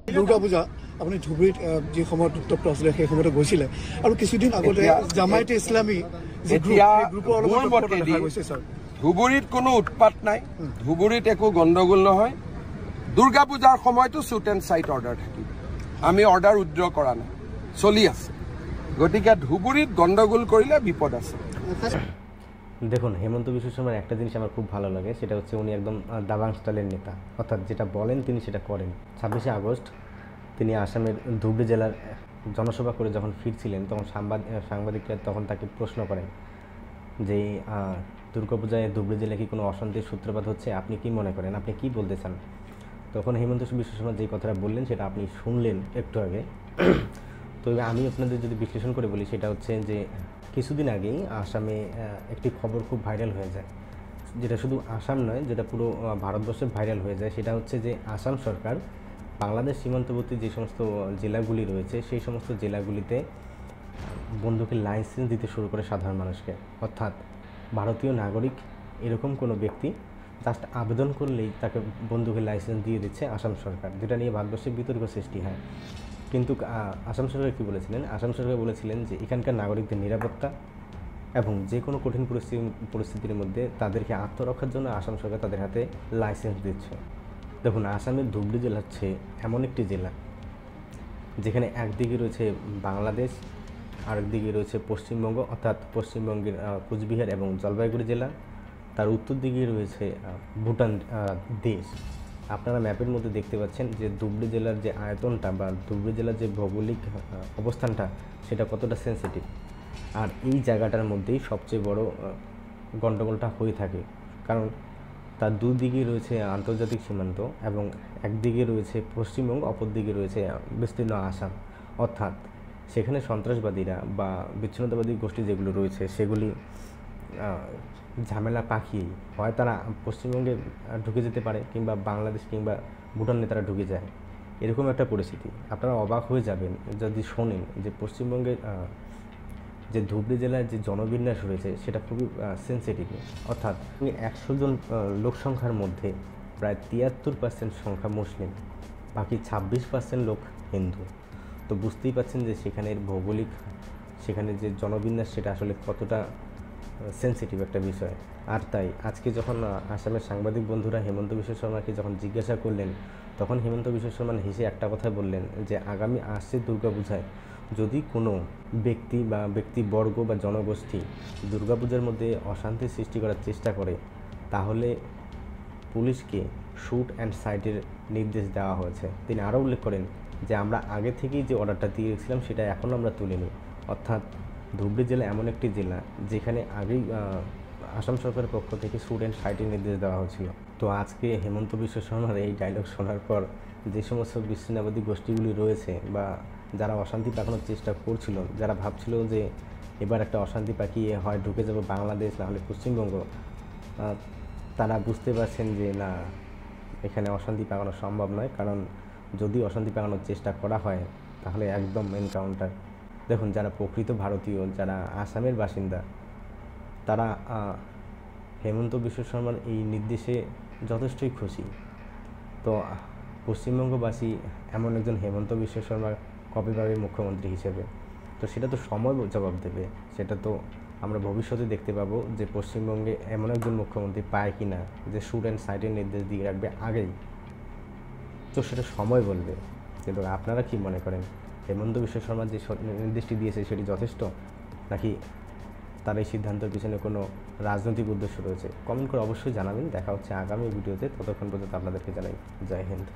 দুৰ্গা পূজা আপুনি ধুবুৰীত যি সময়ত উত্তপ্ত আছিলে সেই সময়তে গৈছিলে আৰু কিছুদিন আগতে জামায়াতে ইছলামী গ্ৰুপৰ অলপ দেখা গৈছে স্যাৰ। ধুবুৰীত কোনো উৎপাত নাই, ধুবুৰীত একো গণ্ডগোল নহয়। দুৰ্গা পূজাৰ সময়তো শ্বুট এণ্ড চাইট অৰ্ডাৰ থাকিব, আমি অৰ্ডাৰ উইথড্ৰ কৰা নাই, চলি আছে। গতিকে ধুবুৰীত গণ্ডগোল কৰিলে বিপদ আছে। দেখুন, হেমন্ত বিশ্ব শর্মার একটা জিনিস আমার খুব ভালো লাগে, সেটা হচ্ছে উনি একদম দাবাং স্টাইলের নেতা, অর্থাৎ যেটা বলেন তিনি সেটা করেন। 26শে আগস্ট তিনি আসামের ধুবড়ী জেলার জনসভা করে যখন ফিরছিলেন তখন সাংবাদিকরা তখন তাকে প্রশ্ন করেন যে দুর্গাপূজায় ধুবড়ী জেলায় কি কোনো অশান্তির সূত্রপাত হচ্ছে, আপনি কি মনে করেন, আপনি কি বলতে চান? তখন হেমন্ত বিশ্ব শর্মা যে কথাটা বললেন সেটা আপনি শুনলেন একটু আগে। তো আমি আপনাদের যদি বিশ্লেষণ করে বলি, সেটা হচ্ছে যে কিছুদিন আগেই আসামে একটি খবর খুব ভাইরাল হয়ে যায়, যেটা শুধু আসাম নয়, যেটা পুরো ভারতবর্ষে ভাইরাল হয়ে যায়। সেটা হচ্ছে যে আসাম সরকার বাংলাদেশ সীমান্তবর্তী যে সমস্ত জেলাগুলি রয়েছে সেই সমস্ত জেলাগুলিতে বন্দুকের লাইসেন্স দিতে শুরু করে সাধারণ মানুষকে, অর্থাৎ ভারতীয় নাগরিক এরকম কোনো ব্যক্তি জাস্ট আবেদন করলেই তাকে বন্দুকের লাইসেন্স দিয়ে দিচ্ছে আসাম সরকার, যেটা নিয়ে ভারতবর্ষে বিতর্ক সৃষ্টি হয়। কিন্তু আসাম সরকার কী বলেছিলেন? আসাম সরকার বলেছিলেন যে এখানকার নাগরিকদের নিরাপত্তা এবং যে কোনো কঠিন পরিস্থিতির মধ্যে তাদেরকে আত্মরক্ষার জন্য আসাম সরকার তাদের হাতে লাইসেন্স দিচ্ছে। দেখুন, আসামের ধুবড়ী জেলা হচ্ছে এমন একটি জেলা যেখানে একদিকে রয়েছে বাংলাদেশ, আরেকদিকে রয়েছে পশ্চিমবঙ্গ, অর্থাৎ পশ্চিমবঙ্গের কুচবিহার এবং জলপাইগুড়ি জেলা, তার উত্তর দিকে রয়েছে ভুটান দেশ। আপনারা ম্যাপের মধ্যে দেখতে পাচ্ছেন যে ধুবড়ী জেলার যে আয়তনটা বা ধুবড়ী জেলার যে ভৌগোলিক অবস্থানটা সেটা কতটা সেন্সিটিভ। আর এই জায়গাটার মধ্যেই সবচেয়ে বড় গণ্ডগোলটা হয়ে থাকে, কারণ তার দুদিকে রয়েছে আন্তর্জাতিক সীমান্ত এবং একদিকে রয়েছে পশ্চিমবঙ্গ, অপর দিকে রয়েছে বিস্তীর্ণ আসাম। অর্থাৎ সেখানে সন্ত্রাসবাদীরা বা বিচ্ছিন্নতাবাদী গোষ্ঠী যেগুলো রয়েছে সেগুলি ঝামেলা পাকিয়ে হয় তারা পশ্চিমবঙ্গে ঢুকে যেতে পারে, কিংবা বাংলাদেশ কিংবা ভুটানে তারা ঢুকে যায়, এরকম একটা পরিস্থিতি। আপনারা অবাক হয়ে যাবেন যদি শোনেন যে পশ্চিমবঙ্গের যে ধুবড়ী জেলার যে জনবিন্যাস রয়েছে সেটা খুবই সেন্সিটিভ। অর্থাৎ 100 জন লোক সংখ্যার মধ্যে প্রায় 73% সংখ্যা মুসলিম, বাকি 26% লোক হিন্দু। তো বুঝতেই পারছেন যে সেখানের ভৌগোলিক, সেখানে যে জনবিন্যাস সেটা আসলে কতটা সেন্সিটিভ একটা বিষয়। আর তাই আজকে যখন আসামের সাংবাদিক বন্ধুরা হেমন্ত বিশ্ব শর্মাকে যখন জিজ্ঞাসা করলেন, তখন হেমন্ত বিশ্ব শর্মা হেসে একটা কথা বললেন যে আগামী আসছে দুর্গাপূজায় যদি কোনো ব্যক্তি বা ব্যক্তিবর্গ বা জনগোষ্ঠী দুর্গাপূজার মধ্যে অশান্তি সৃষ্টি করার চেষ্টা করে, তাহলে পুলিশকে শ্যুট অ্যান্ড সাইটের নির্দেশ দেওয়া হয়েছে। তিনি আরও উল্লেখ করেন যে আমরা আগে থেকেই যে অর্ডারটা দিয়ে রেখেছিলাম সেটা এখনও আমরা তুলিনি। অর্থাৎ ধুবড়ী জেলা এমন একটি জেলা যেখানে আগেই আসাম সরকারের পক্ষ থেকে শ্যুট অ্যান্ড সাইটের নির্দেশ দেওয়া হয়েছিল। তো আজকে হেমন্ত বিশ্ব শর্মার এই ডায়লগ শোনার পর যে সমস্ত বিচ্ছিন্নতাবাদী গোষ্ঠীগুলি রয়েছে বা যারা অশান্তি পাকানোর চেষ্টা করছিল, যারা ভাবছিল যে এবার একটা অশান্তি পাকিয়ে হয় ঢুকে যাবে বাংলাদেশ নাহলে পশ্চিমবঙ্গ, তারা বুঝতে পারছেন যে না, এখানে অশান্তি পাকানো সম্ভব নয়, কারণ যদি অশান্তি পাকানোর চেষ্টা করা হয় তাহলে একদম এনকাউন্টার। দেখুন, যারা প্রকৃত ভারতীয়, যারা আসামের বাসিন্দা, তারা হেমন্ত বিশ্ব শর্মার এই নির্দেশে যথেষ্টই খুশি। তো পশ্চিমবঙ্গবাসী এমন একজন হেমন্ত বিশ্ব শর্মা কবে পাবে মুখ্যমন্ত্রী হিসেবে, তো সেটা তো সময় জবাব দেবে। সেটা তো আমরা ভবিষ্যতে দেখতে পাবো যে পশ্চিমবঙ্গে এমন একজন মুখ্যমন্ত্রী পায় কি না যে শ্যুট অ্যান্ড সাইটের নির্দেশ দিয়ে রাখবে আগেই, তো সেটা সময় বলবে। কিন্তু আপনারা কি মনে করেন, হেমন্ত বিশ্ব শর্মা যে নির্দেশটি দিয়েছে সেটি যথেষ্ট, নাকি তার এই সিদ্ধান্তের পিছনে কোনো রাজনৈতিক উদ্দেশ্য রয়েছে? কমেন্ট করে অবশ্যই জানাবেন। দেখা হচ্ছে আগামী ভিডিওতে, ততক্ষণ পর্যন্ত আপনাদেরকে জানাই জয় হিন্দ।